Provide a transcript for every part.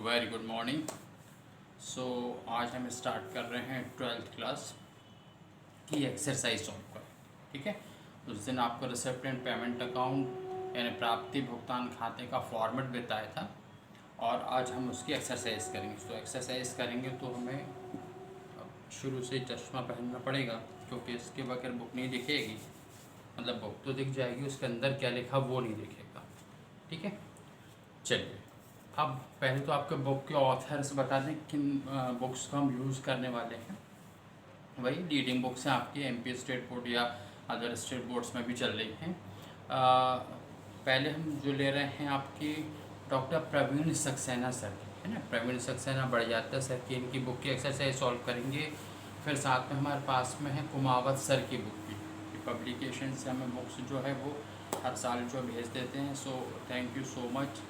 Very good morning. सो आज हम start कर रहे हैं 12th क्लास की एक्सरसाइज सॉल्व कर। ठीक है, उस दिन आपको रिसिप्ट एंड पेमेंट अकाउंट यानी प्राप्ति भुगतान खाते का फॉर्मेट बताया था और आज हम उसकी एक्सरसाइज करेंगे। तो एक्सरसाइज करेंगे तो हमें अब शुरू से चश्मा पहनना पड़ेगा क्योंकि इसके बगैर बुक नहीं दिखेगी। मतलब बुक तो दिख जाएगी, उसके अंदर क्या लिखा वो नहीं दिखेगा। ठीक है, चलिए अब पहले तो आपके बुक के ऑथर्स बता दें किन बुक्स को हम यूज़ करने वाले हैं। वही लीडिंग बुक्स हैं आपकी एमपी स्टेट बोर्ड या अदर स्टेट बोर्ड्स में भी चल रही हैं। पहले हम जो ले रहे हैं आपकी डॉक्टर प्रवीण सक्सेना सर की, है ना। प्रवीण सक्सेना बढ़ जाता सर की, इनकी बुक की एक्सरसाइज सॉल्व करेंगे। फिर साथ में हमारे पास में है कुमावत सर की बुक की पब्लिकेशन से हमें बुक्स जो है वो हर साल जो भेज देते हैं। So thank you so much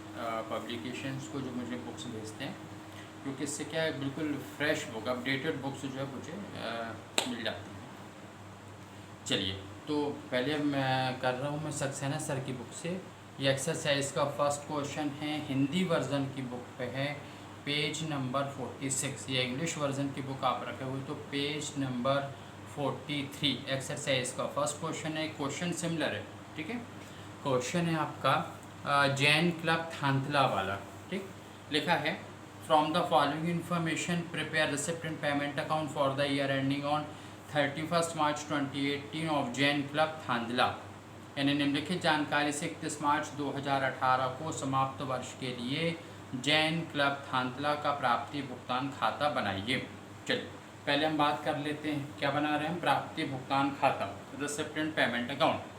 publications को जो मुझे बुक्स भेजते हैं, क्योंकि इससे क्या है बिल्कुल फ्रेश बुक अपडेटेड बुक्स जो है मुझे मिल जाती हैं। चलिए तो पहले मैं कर रहा हूँ मैं सक्सेना सर की बुक से। ये एक्सरसाइज का फर्स्ट क्वेश्चन है, हिंदी वर्जन की बुक पे है, पेज नंबर 46। ये इंग्लिश वर्जन की बुक आप रखे हुए तो पेज नंबर 43 एक्सरसाइज का फर्स्ट क्वेश्चन है। क्वेश्चन सिमिलर है, ठीक है। क्वेश्चन है आपका जैन क्लब थांतला वाला। ठीक, लिखा है from the following information prepare receipt and payment account for the year ending on 31 March 2018 of Jain club Thandla. यानी निम्नलिखित जानकारी से 31 मार्च 2018 को समाप्त वर्ष के लिए जैन क्लब थांदला का प्राप्ति भुगतान खाता बनाइए। चलिए पहले हम बात कर लेते हैं क्या बना रहे हैं। प्राप्ति भुगतान खाता, receipt and payment account.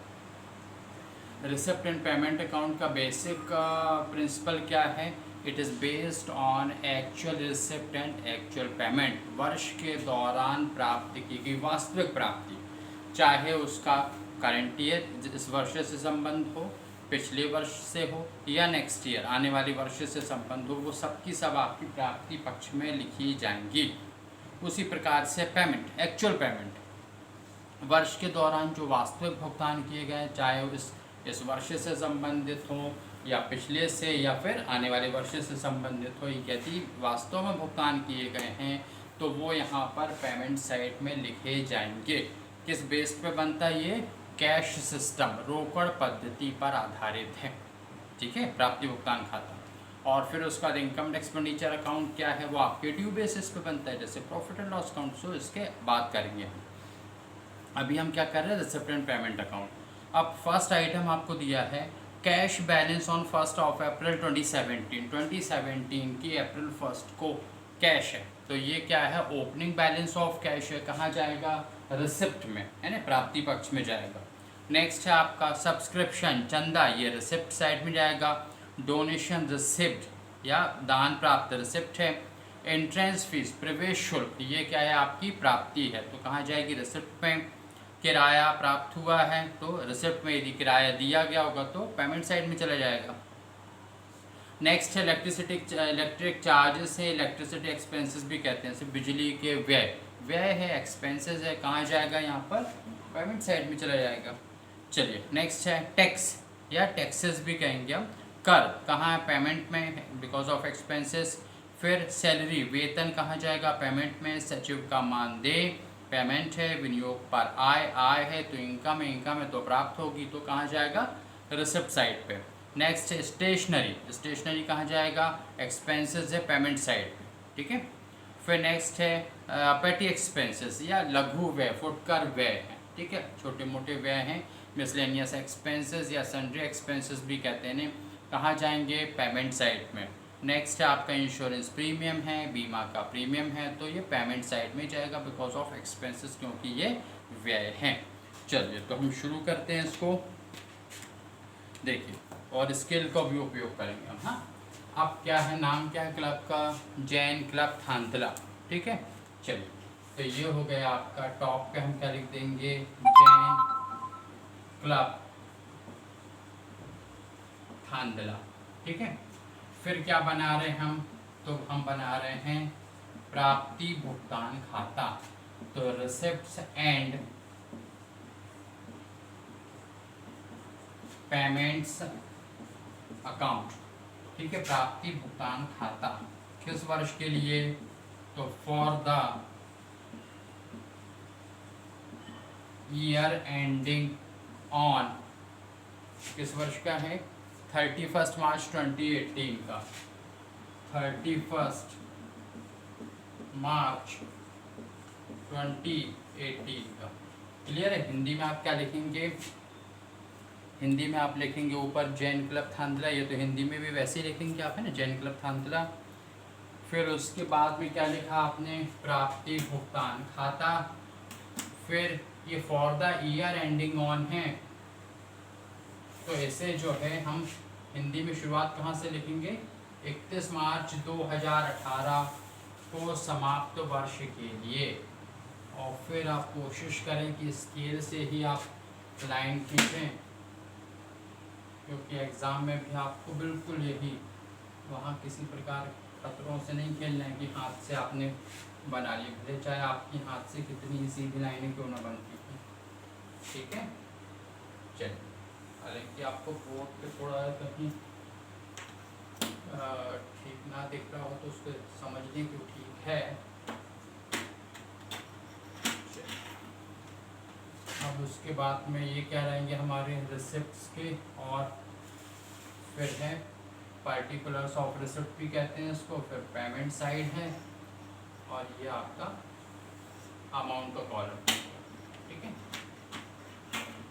Receipt and payment account का बेसिक प्रिंसिपल क्या है? It is based on actual receipt and actual payment. वर्ष के दौरान प्राप्ति की गई वास्तविक प्राप्ति, चाहे उसका करंट ईयर इस वर्ष से संबंध हो, पिछले वर्ष से हो या नेक्स्ट ईयर आने वाले वर्ष से संबंध हो, वो सब की सब आपकी प्राप्ति पक्ष में लिखी जाएंगी। उसी प्रकार से पेमेंट, एक्चुअल पेमेंट, वर्ष के दौरान जो वास्तविक भुगतान किए गए, चाहे इस वर्ष से संबंधित हो या पिछले से या फिर आने वाले वर्ष से संबंधित हो, यदि वास्तव में भुगतान किए गए हैं तो वो यहाँ पर पेमेंट साइट में लिखे जाएंगे। किस बेस पे बनता है ये? कैश सिस्टम, रोकड़ पद्धति पर आधारित है। ठीक है, प्राप्ति भुगतान खाता। और फिर उसका इनकम एक्सपेंडिचर अकाउंट क्या है, वो आपके ड्यू बेसिस पे बनता है, जैसे प्रॉफिट एंड लॉस अकाउंट। सो इसके बात करेंगे हम। अभी हम क्या कर रहे हैं? Receipt and payment account. अब फर्स्ट आइटम आपको दिया है कैश बैलेंस ऑन 1 अप्रैल 2017। 2017 की अप्रैल 1 को कैश है, तो ये क्या है? ओपनिंग बैलेंस ऑफ कैश है। कहाँ जाएगा? रिसिप्ट में, है ना, प्राप्ति पक्ष में जाएगा। नेक्स्ट है आपका सब्सक्रिप्शन, चंदा, ये रिसिप्ट साइड में जाएगा। डोनेशन रिसिप्ट या दान प्राप्त रिसिप्ट है। एंट्रेंस फीस, प्रवेश शुल्क, ये क्या है? आपकी प्राप्ति है, तो कहाँ जाएगी? रिसिप्ट में। किराया प्राप्त हुआ है तो रिसिप्ट में, यदि किराया दिया गया होगा तो पेमेंट साइड में चला जाएगा। नेक्स्ट है इलेक्ट्रिक चार्जेस है, इलेक्ट्रिसिटी एक्सपेंसेस भी कहते हैं, सिर्फ बिजली के व्यय है, एक्सपेंसेस है, कहाँ जाएगा? यहाँ पर पेमेंट साइड में चला जाएगा। चलिए नेक्स्ट है टैक्स या टैक्सेस भी कहेंगे हम। कर कहाँ है? पेमेंट में, बिकॉज ऑफ एक्सपेंसेस। फिर सैलरी, वेतन, कहाँ जाएगा? पेमेंट में। सचिव का मानदेय पेमेंट है। विनियोग पर आय है तो इनकम है, इनकम है तो प्राप्त होगी, तो कहाँ जाएगा? रिसिप्ट साइड पे। नेक्स्ट है स्टेशनरी, स्टेशनरी कहाँ जाएगा? एक्सपेंसेस है, पेमेंट साइड पे। ठीक है। फिर नेक्स्ट है पेटी एक्सपेंसेस या लघु व्यय, फुटकर व्यय है। ठीक है, छोटे मोटे व्यय हैं। मिसलेनियस एक्सपेंसेस या सन्ड्री एक्सपेंसेस भी कहते हैं, कहाँ जाएंगे? पेमेंट साइड में। नेक्स्ट है आपका इंश्योरेंस प्रीमियम है, बीमा का प्रीमियम है, तो ये पेमेंट साइड में जाएगा बिकॉज ऑफ एक्सपेंसेस, क्योंकि ये व्यय हैं। चलिए तो हम शुरू करते हैं इसको। देखिए, और स्केल का भी उपयोग करेंगे हम। हाँ, अब क्या है, नाम क्या है क्लब का? जैन क्लब थांतला। ठीक है, चलिए तो ये हो गया आपका। टॉप पे हम क्या लिख देंगे? जैन क्लब थांदला। ठीक है, फिर क्या बना रहे हैं हम? तो हम बना रहे हैं प्राप्ति भुगतान खाता, तो रिसिप्ट्स एंड पेमेंट्स अकाउंट। ठीक है, प्राप्ति भुगतान खाता। किस वर्ष के लिए, तो for the year ending on, किस वर्ष का है, 31 मार्च 2018 का, 31 मार्च 2018 का। क्लियर है। हिंदी में आप क्या लिखेंगे, हिंदी में आप लिखेंगे ऊपर जैन क्लब थांदला, ये तो हिंदी में भी वैसे ही लिखेंगे आप, है ना, जैन क्लब थांदला। फिर उसके बाद में क्या लिखा आपने, प्राप्ति भुगतान खाता। फिर ये for the year ending on है, तो इसे जो है हम हिंदी में शुरुआत कहाँ से लिखेंगे, 31 मार्च 2018 को समाप्त वर्ष के लिए। और फिर आप कोशिश करें कि स्केल से ही आप लाइन खींचें, क्योंकि एग्ज़ाम में भी आपको बिल्कुल यही, वहाँ किसी प्रकार खतरों से नहीं खेलना है कि हाथ से आपने बना ली, भले चाहे आपकी हाथ से कितनी सीधी लाइनें क्यों ना बनती थी। ठीक है, चलिए। हालांकि आपको बोर्ड पे थोड़ा कहीं ठीक ना दिख रहा हो तो उसको समझ लें कि ठीक है। अब उसके बाद में ये क्या रहेंगे हमारे रिसिप्ट्स के, और फिर है पार्टिकुलर्स ऑफ रिसिप्ट भी कहते हैं इसको, फिर पेमेंट साइड है, और ये आपका अमाउंट का कॉलम। ठीक है,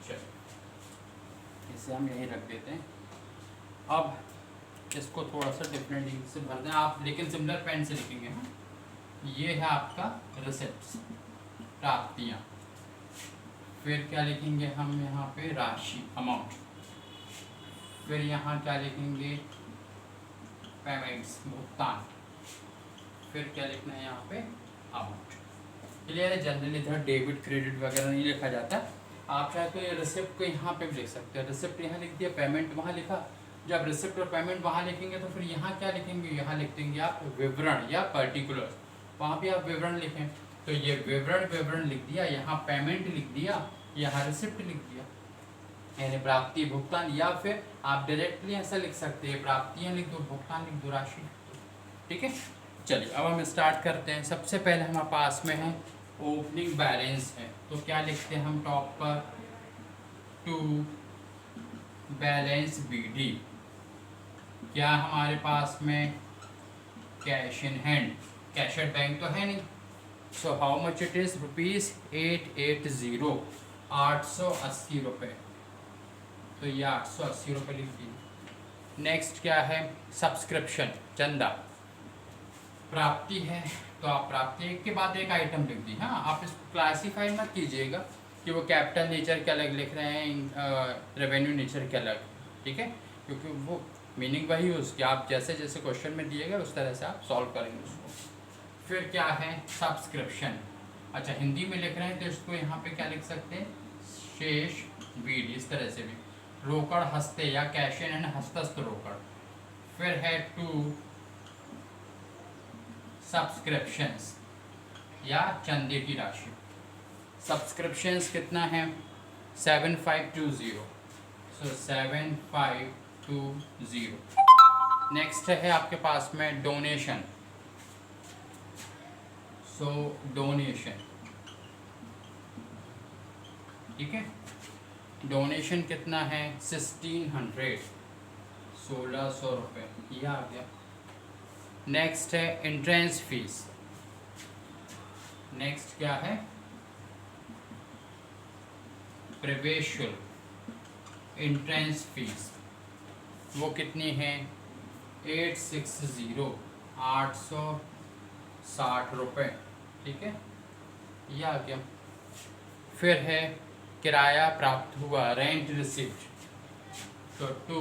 चलिए इसे हम यहीं रख देते हैं। अब इसको थोड़ा सा डिफरेंट इंक से भर दें आप, लेकिन सिमिलर पेन से लिखेंगे। हाँ, ये है आपका रिसिप्ट्स, प्राप्तियाँ। फिर क्या लिखेंगे हम यहाँ पे, राशि, अमाउंट। फिर यहाँ क्या लिखेंगे, पेमेंट्स, भुगतान। फिर क्या लिखना है यहाँ पे, अमाउंट। क्लियर है। जनरली इधर डेबिट क्रेडिट वगैरह नहीं लिखा जाता। आप चाहे तो ये रिसिप्ट को यहाँ पे भी लिख सकते हैं, रिसिप्ट यहाँ लिख दिया, पेमेंट वहाँ लिखा। जब रिसिप्ट और पेमेंट वहाँ लिखेंगे तो फिर यहाँ क्या लिखेंगे, यहाँ लिख देंगे आप विवरण या पर्टिकुलर, वहाँ भी आप विवरण लिखें। तो ये विवरण लिख दिया, यहाँ पेमेंट लिख दिया, यहाँ रिसिप्ट लिख दिया, यानी प्राप्ति भुगतान। या फिर आप डायरेक्टली ऐसा लिख सकते हैं, प्राप्तियाँ लिख दो, भुगतान लिख दो, राशि। ठीक है, चलिए अब हम स्टार्ट करते हैं। सबसे पहले हमारे पास में है ओपनिंग बैलेंस है, तो क्या लिखते हैं हम टॉप पर, टू बैलेंस BD। क्या हमारे पास में cash in hand, cash at bank तो है नहीं, so how much it is, ₹880, 880 रुपये। तो ये 880 रुपये लिख दिए। नेक्स्ट क्या है, सब्सक्रिप्शन, चंदा। प्राप्ति है तो आप प्राप्ति एक के बाद एक आइटम लिख दी। हाँ, आप इसको क्लासीफाई मत कीजिएगा कि वो कैपिटल नेचर के अलग लिख रहे हैं, रेवेन्यू नेचर के अलग। ठीक है, क्योंकि वो मीनिंग वही है उसकी, आप जैसे जैसे क्वेश्चन में दिए गए उस तरह से आप सॉल्व करेंगे उसको। फिर क्या है, सब्सक्रिप्शन। अच्छा, हिंदी में लिख रहे हैं तो इसको यहाँ पे क्या लिख सकते हैं, शेष BD, इस तरह से भी। रोकड़ हस्ते या कैश इन हैंड, हस्तस्थ रोकड़। फिर है टू सब्सक्रिप्शंस या चंदे की राशि। सब्सक्रिप्शंस कितना है, 7520, सो 7520। नेक्स्ट है आपके पास में डोनेशन, सो डोनेशन। ठीक है, डोनेशन कितना है, 1600, 1600 रुपये, यह आ गया। नेक्स्ट है एंट्रेंस फीस। नेक्स्ट क्या है, प्रवेश शुल्क, एंट्रेंस फीस। वो कितनी है, 860, 860 रुपये। ठीक है, यह आ गया। फिर है किराया प्राप्त हुआ, रेंट रिसिप्ट, तो टू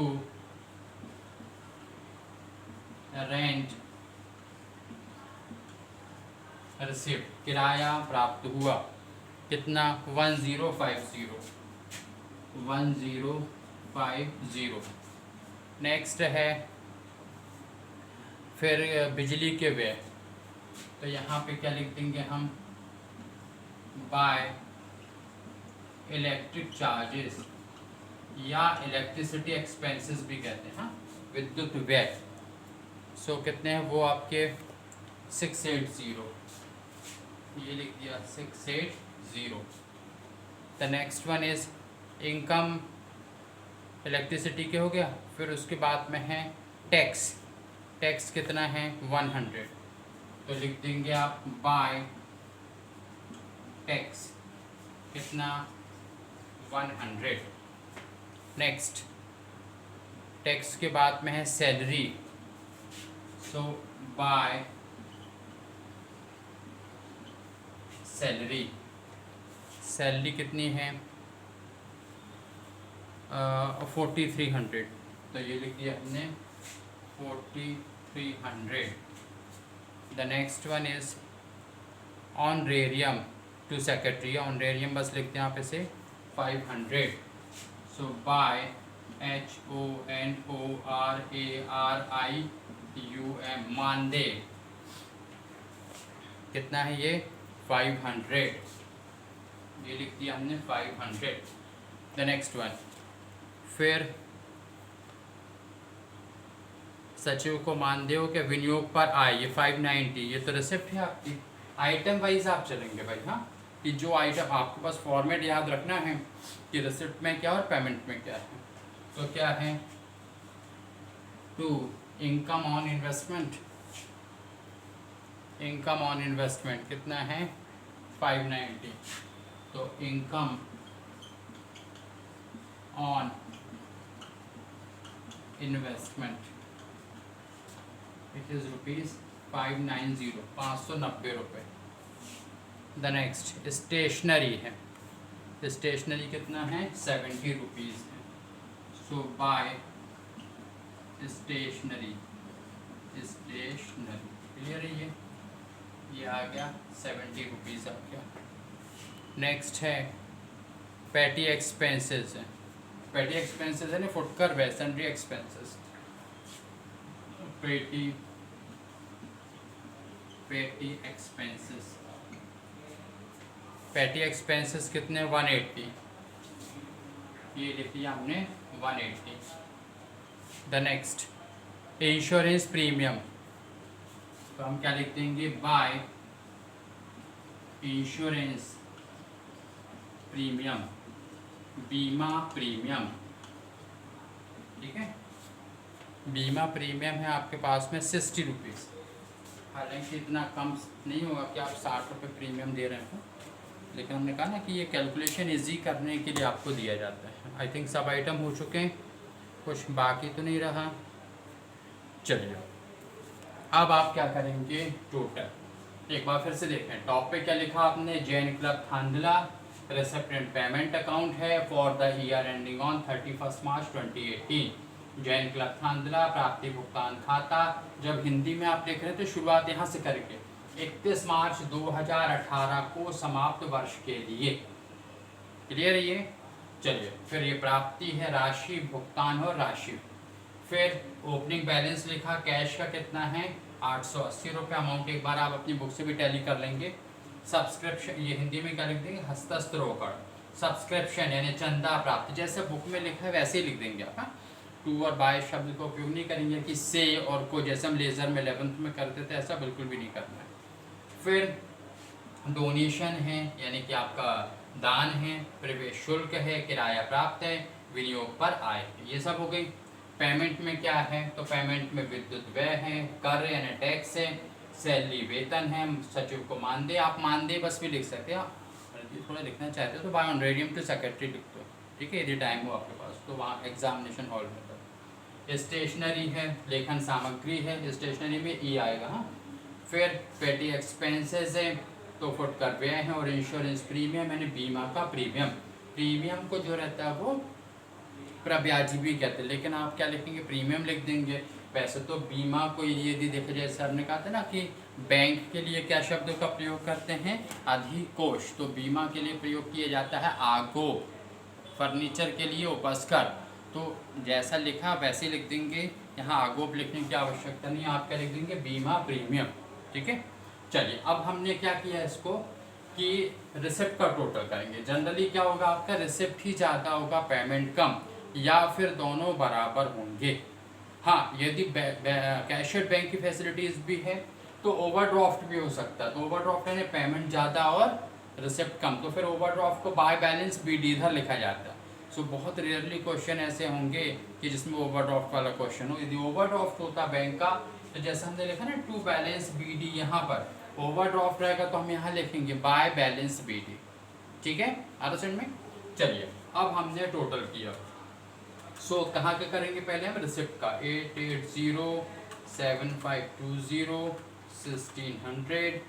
रेंट रिसिप्ट, किराया प्राप्त हुआ, कितना, 1050, 1050। नेक्स्ट है फिर बिजली के व्यय, तो यहाँ पे क्या लिख देंगे हम, बाय इलेक्ट्रिक चार्जेस या इलेक्ट्रिसिटी एक्सपेंसेस भी कहते हैं। हाँ, विद्युत व्यय, सो कितने हैं वो आपके 680, ये लिख दिया 680। The next one is income, electricity के हो गया। फिर उसके बाद में है टैक्स, टैक्स कितना है 100, तो लिख देंगे आप बाय टैक्स कितना 100। नेक्स्ट टैक्स के बाद में है salary, so by salary, salary कितनी है 4300, तो ये लिख दिया हमने 4300। The next one is honorarium to secretary, honorarium बस लिखते हैं यहाँ पे से 500, सो बाय HONORARIUM, मानदेय कितना है ये 500, ये लिख दिया हमने 500। द नेक्स्ट वन, फिर सचिव को मानदेय के विनियोग पर आए, ये 590, ये तो रिसिप्ट है आपकी। आइटम वाइज आप चलेंगे भाई, हाँ, कि जो आइटम आपके पास फॉर्मेट याद रखना है कि रिसिप्ट में क्या और पेमेंट में क्या है। तो क्या है to income on investment, income on investment कितना है 590, तो income on investment it is ₹590, 590 रुपये। द नेक्स्ट स्टेशनरी है, स्टेशनरी कितना है 70 रुपीज़ है, so by stationery, stationery clear है, ये आ गया 70 रुपीज़ आ गया। नेक्स्ट है पैटी एक्सपेंसेस है, पैटी एक्सपेंसेस है ना फुटकर वे sundry expenses, petty expenses, petty expenses कितने 180, ये लिख दिया हमने 180। द नेक्स्ट इंश्योरेंस प्रीमियम, तो हम क्या लिख देंगे बाय इंश्योरेंस प्रीमियम, बीमा प्रीमियम, ठीक है। बीमा प्रीमियम है आपके पास में 60 रुपीज़, हालांकि इतना कम नहीं होगा कि आप 60 रुपये प्रीमियम दे रहे हो, लेकिन हमने कहा ना कि ये कैलकुलेशन इजी करने के लिए आपको दिया जाता है। आई थिंक सब आइटम हो चुके हैं, कुछ बाकी तो नहीं रहा। चलिए अब आप क्या करेंगे टोटल, एक बार फिर से देखें। टॉप पे क्या लिखा आपने, Jain club Thandla receipt and payment account है for the year ending on 31 March 2018। Jain club Thandla प्राप्ति भुगतान खाता, जब हिंदी में आप लिख रहे हैं तो शुरुआत यहाँ से करके 31 मार्च 2018 को समाप्त वर्ष के लिए, क्लियर है ये। चलिए फिर ये प्राप्ति है, राशि भुगतान हो राशि, फिर ओपनिंग बैलेंस लिखा, कैश का कितना है 880 रुपये, अमाउंट एक बार आप अपनी बुक से भी टैली कर लेंगे। सब्सक्रिप्शन, ये हिंदी में क्या लिख देंगे हस्तस्त्र रोकड़, सब्सक्रिप्शन यानी चंदा प्राप्ति, जैसे बुक में लिखा है वैसे ही लिख देंगे आप, हाँ। टू और बाय शब्द का उपयोग नहीं करेंगे कि से और को, जैसे हम लेज़र में 11th में करते थे ऐसा बिल्कुल भी नहीं करना है। फिर डोनेशन है यानी कि आपका दान है, प्रवेश शुल्क है, किराया प्राप्त है, विनियोग पर आय, ये सब हो गई। पेमेंट में क्या है, तो पेमेंट में विद्युत व्यय है, कर यानी टैक्स है, सैलरी वेतन है, सचिव को मानदेय, आप मानदेय बस भी लिख सकते हैं, थोड़ा लिखना चाहते हो तो बाय ऑनरेरियम टू सेक्रेटरी लिख दो, ठीक है, यदि टाइम हो आपके पास तो वहाँ एग्जामिनेशन हॉल में। तो स्टेशनरी है, लेखन सामग्री है, स्टेशनरी में ई आएगा, हाँ। फिर पेटी एक्सपेंसेस है, तो फुटकर व्यय है, और इंश्योरेंस प्रीमियम यानी बीमा का प्रीमियम, प्रीमियम को जो रहता है वो प्रब्याजी भी कहते हैं, लेकिन आप क्या लिखेंगे प्रीमियम लिख देंगे। वैसे तो बीमा को यदि देखा जाए, सर ने कहा था ना कि बैंक के लिए क्या शब्द का प्रयोग करते हैं अधिकोष, तो बीमा के लिए प्रयोग किया जाता है आगो, फर्नीचर के लिए उपस्कर, तो जैसा लिखा वैसे लिख देंगे, यहाँ आगोप लिखने की आवश्यकता नहीं, आप क्या लिख देंगे बीमा प्रीमियम, ठीक है। चलिए अब हमने क्या किया इसको कि रिसिप्ट का टोटल करेंगे। जनरली क्या होगा आपका, रिसिप्ट ही ज़्यादा होगा पेमेंट कम, या फिर दोनों बराबर होंगे। हाँ, यदि कैशियर बैंक की फैसिलिटीज़ भी है तो ओवरड्राफ्ट भी हो सकता है। तो ओवरड्राफ्ट यानी पेमेंट ज़्यादा और रिसिप्ट कम, तो फिर ओवरड्राफ्ट को बाय बैलेंस BD इधर लिखा जाता है। सो बहुत रेयरली क्वेश्चन ऐसे होंगे कि जिसमें ओवरड्राफ्ट वाला क्वेश्चन हो। यदि ओवरड्राफ्ट होता बैंक का तो जैसे हमने लिखा ना टू बैलेंस BD, यहाँ पर ओवरड्राफ्ट रहेगा तो हम यहाँ लिखेंगे बाय बैलेंस BD। ठीक है, आ रहा समझ में? चलिए, अब हमने टोटल किया। सो कहाँ का करेंगे, पहले हम रिसिप्ट का 8807520 1600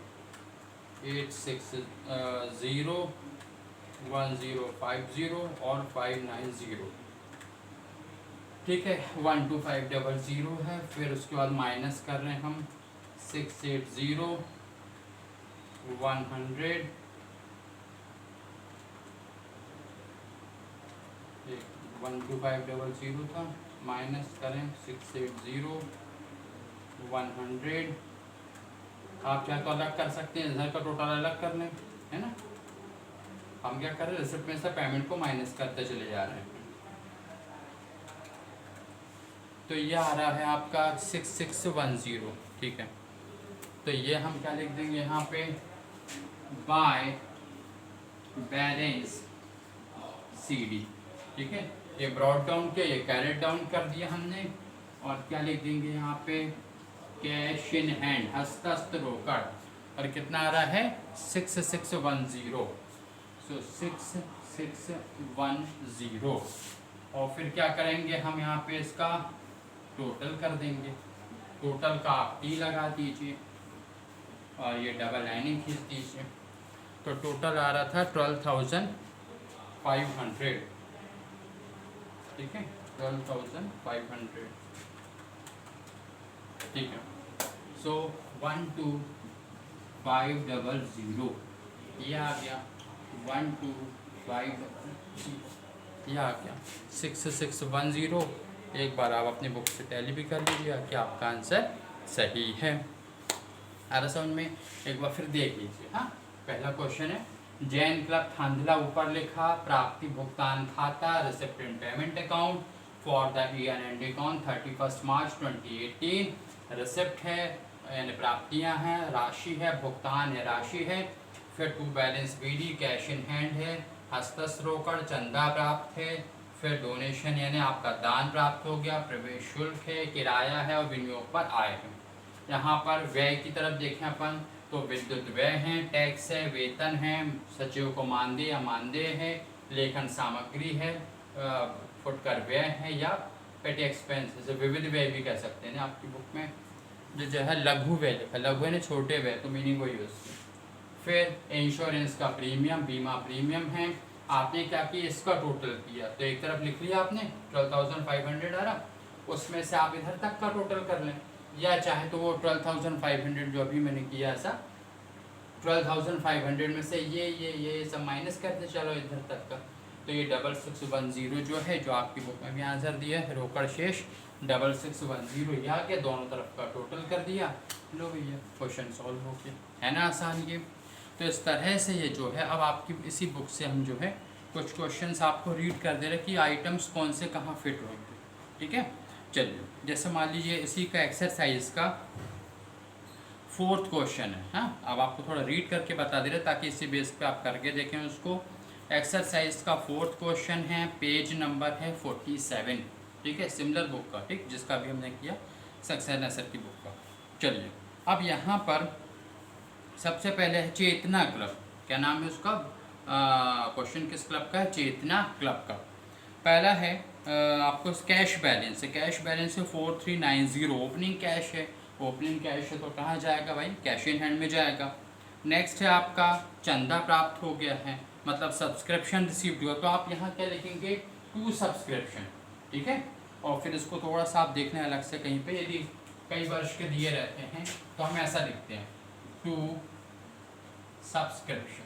860 1050 और 590। ठीक है, 12500 है। फिर उसके बाद माइनस कर रहे हैं हम 680 100 12500 था, माइनस करें 680 100। आप चाहे तो अलग कर सकते हैं, इधर का टोटल अलग कर लें, है ना। हम क्या कर रहे हैं, रिसिप्ट में से पेमेंट को माइनस करते चले जा रहे हैं। तो ये आ रहा है आपका 6610। ठीक है, तो ये हम क्या लिख देंगे यहाँ पे, बाय बैलेंस CD। ठीक है, ये ब्रॉड डाउन किया, ये कैरेट डाउन कर दिया हमने। और क्या लिख देंगे यहाँ पे, कैश इन हैंड, हस्तस्थ रोकड़। और कितना आ रहा है, 6610। सो 6610। और फिर क्या करेंगे हम यहाँ पे, इसका टोटल कर देंगे। टोटल का आप T लगा दीजिए और ये डबल लाइनिंग खींच दीजिए। तो टोटल आ रहा था 12,500। ठीक है, 12,500। ठीक है, सो 12500 ये आ गया, 12500 ये आ गया, 6610। एक बार आप अपनी बुक से टैली भी कर लीजिए कि आपका आंसर सही है। आ रहा समझ में? एक बार फिर देख लीजिए। हाँ, पहला क्वेश्चन है, जैन क्लब थांदला ऊपर लिखा, प्राप्ति भुगतान खाता, recipient payment account for the year ending on 31 March 2018। Receipt है यानी प्राप्तियां हैं, राशि है, भुगतान है, राशि है। फिर to balance BD, cash in hand है, हस्तस्थ रोकड़, चंदा प्राप्त है। फिर डोनेशन यानी आपका दान प्राप्त हो गया, प्रवेश शुल्क है, किराया है और विनियोग पर आय है। यहाँ पर व्यय की तरफ देखें अपन तो विद्युत व्यय है, टैक्स है, वेतन है, सचिव को मानदेय या मानदेय है, लेखन सामग्री है, फुटकर व्यय है या पेटी एक्सपेंस, जैसे विविध व्यय भी कह सकते हैं ना। आपकी बुक में जो है लघु व्यय लिखा, लघु है ना छोटे व्यय, तो मीनिंग वही है उसकी। फिर इंश्योरेंस का प्रीमियम, बीमा प्रीमियम है। आपने क्या किया, इसका टोटल किया, तो एक तरफ लिख लिया आपने 12,500 आ रहा, उसमें से आप इधर तक का टोटल कर लें, या चाहे तो वो 12,500 जो अभी मैंने किया ऐसा 12,500 में से ये सब माइनस करते चलो इधर तक का। तो ये 6610 जो है, जो आपकी बुक में भी आंसर दिया है, रोकड़ शेष 6610 ये आ गया, दोनों तरफ का टोटल कर दिया। लो भैया, क्वेश्चन सॉल्व हो गया, है ना आसान ये। तो इस तरह से ये जो है, अब आपकी इसी बुक से हम जो है कुछ क्वेश्चंस आपको रीड कर दे रहे कि आइटम्स कौन से कहाँ फिट होंगे। ठीक है, चलिए, जैसे मान लीजिए इसी का एक्सरसाइज का 4th क्वेश्चन है। हाँ, अब आपको थोड़ा रीड करके बता दे रहे ताकि इसी बेस पे आप करके देखें उसको। एक्सरसाइज का 4th क्वेश्चन है, पेज नंबर है 47। ठीक है, सिमिलर बुक का, ठीक, जिसका भी हमने किया सक्सेना सर की बुक का। चलिए, अब यहाँ पर सबसे पहले है चेतना क्लब। क्या नाम है उसका? क्वेश्चन किस क्लब का है? चेतना क्लब का। पहला है आपको कैश बैलेंस है, कैश बैलेंस है 4390, ओपनिंग कैश है, ओपनिंग कैश है तो कहाँ जाएगा भाई? कैश इन हैंड में जाएगा। नेक्स्ट है आपका चंदा प्राप्त हो गया है, मतलब सब्सक्रिप्शन रिसीव्ड हुआ, तो आप यहाँ क्या लिखेंगे? To subscription. ठीक है, और फिर इसको थोड़ा सा आप देखना है अलग से कहीं पे, यदि कई वर्ष के दिए रहते हैं तो हम ऐसा लिखते हैं, टू सब्सक्रिप्शन,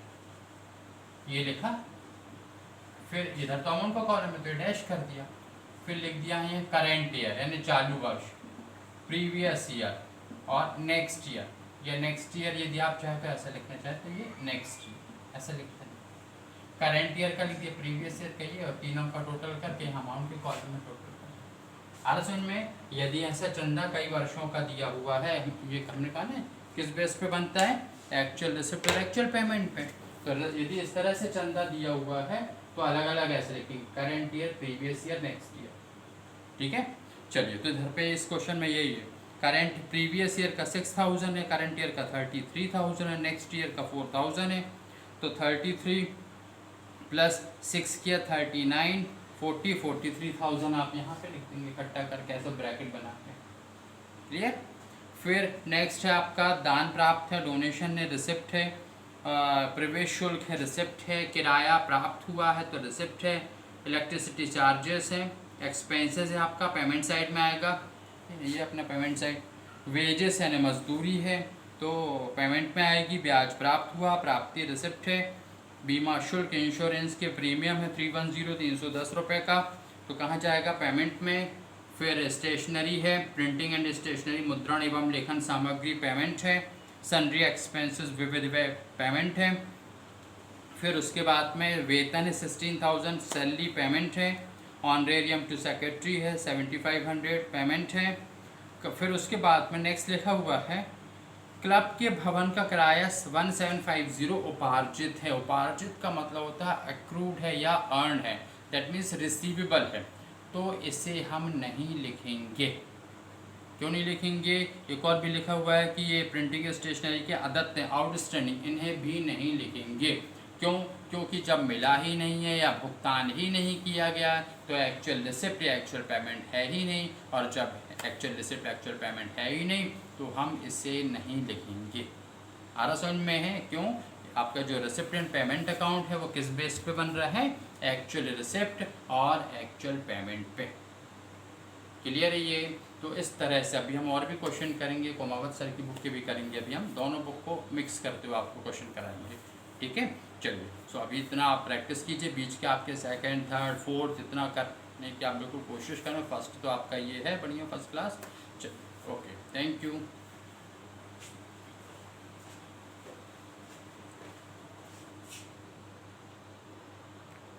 ये लिखा। फिर इधर तो अमाउंट का कॉलम है तो डैश कर दिया। फिर लिख दिया है करेंट ईयर यानी चालू वर्ष, प्रीवियस ईयर और नेक्स्ट ईयर। या नेक्स्ट ईयर यदि आप चाहे तो ऐसा लिखना चाहे तो ये नेक्स्ट ईयर ऐसा लिखते हैं। करेंट ईयर का लिख दिया, प्रीवियस ईयर का ये, और तीनों का टोटल करके अमाउंट के कॉलम में टोटल कर। आ रहा समझ में? यदि ऐसा चंदा कई वर्षों का दिया हुआ है, ये हमने कहा ना किस बेस पे बनता है, एक्चुअल रिसिप्ट और एक्चुअल पेमेंट पे। तो यदि इस तरह से चंदा दिया हुआ है तो अलग अलग ऐसे लिखेंगे, current year, previous year, next year. ठीक है, चलिए तो इधर पे इस क्वेश्चन में यही है, करंट प्रीवियस ईयर का 6000 है, करंट ईयर का 33,000 है, नेक्स्ट ईयर का 4000 है। तो 33 प्लस 6 किया 39, 43,000 आप यहाँ पे लिख देंगे इकट्ठा करके ऐसा ब्रैकेट बना के। क्लियर? फिर नेक्स्ट है आपका दान प्राप्त है, डोनेशन है, रिसिप्ट है, प्रवेश शुल्क है, रिसिप्ट है, किराया प्राप्त हुआ है तो रिसिप्ट है, इलेक्ट्रिसिटी चार्जेस है, एक्सपेंसेस है आपका पेमेंट साइड में आएगा, ये अपना पेमेंट साइड, वेजेस यानी मजदूरी है तो पेमेंट में आएगी, ब्याज प्राप्त हुआ, प्राप्ति रिसिप्ट है, बीमा शुल्क इंश्योरेंस के प्रीमियम है 310 रुपये का तो कहाँ जाएगा, पेमेंट में। फिर स्टेशनरी है, प्रिंटिंग एंड स्टेशनरी, मुद्रण एवं लेखन सामग्री पेमेंट है, सन्ड्री एक्सपेंसेस विविध व्यय पेमेंट है। फिर उसके बाद में वेतन है 16,000, सैलरी पेमेंट है, ऑनरेरियम टू सेक्रेटरी है 7500 पेमेंट है। फिर उसके बाद में नेक्स्ट लिखा हुआ है क्लब के भवन का किराया 1750 उपार्जित है। उपार्जित का मतलब होता है एक्रूड है या अर्न है, दैट मीन्स रिसीवेबल है, तो इसे हम नहीं लिखेंगे। क्यों नहीं लिखेंगे? एक और भी लिखा हुआ है कि ये प्रिंटिंग स्टेशनरी के अदत्त हैं, आउटस्टैंडिंग, इन्हें भी नहीं लिखेंगे। क्यों? क्योंकि जब मिला ही नहीं है या भुगतान ही नहीं किया गया तो एक्चुअल रिसिप्ट या एक्चुअल पेमेंट है ही नहीं, और जब एक्चुअल रिसिप्ट एक्चुअल पेमेंट है ही नहीं तो हम इसे नहीं लिखेंगे। आ रहा समझ में है? क्यों? आपका जो रिसिप्ट एंड पेमेंट अकाउंट है वो किस बेस पे बन रहा है, एक्चुअल रिसिप्ट और एक्चुअल पेमेंट पे। क्लियर है ये? तो इस तरह से अभी हम और भी क्वेश्चन करेंगे, कोमावत सर की बुक के भी करेंगे, अभी हम दोनों बुक को मिक्स करते हुए आपको क्वेश्चन कराएंगे। ठीक है, चलिए। सो अभी इतना आप प्रैक्टिस कीजिए, बीच के आपके सेकंड थर्ड फोर्थ इतना करने की आप बिल्कुल कोशिश करें। फर्स्ट तो आपका ये है बढ़िया फर्स्ट क्लास। चलिए, ओके, थैंक यू।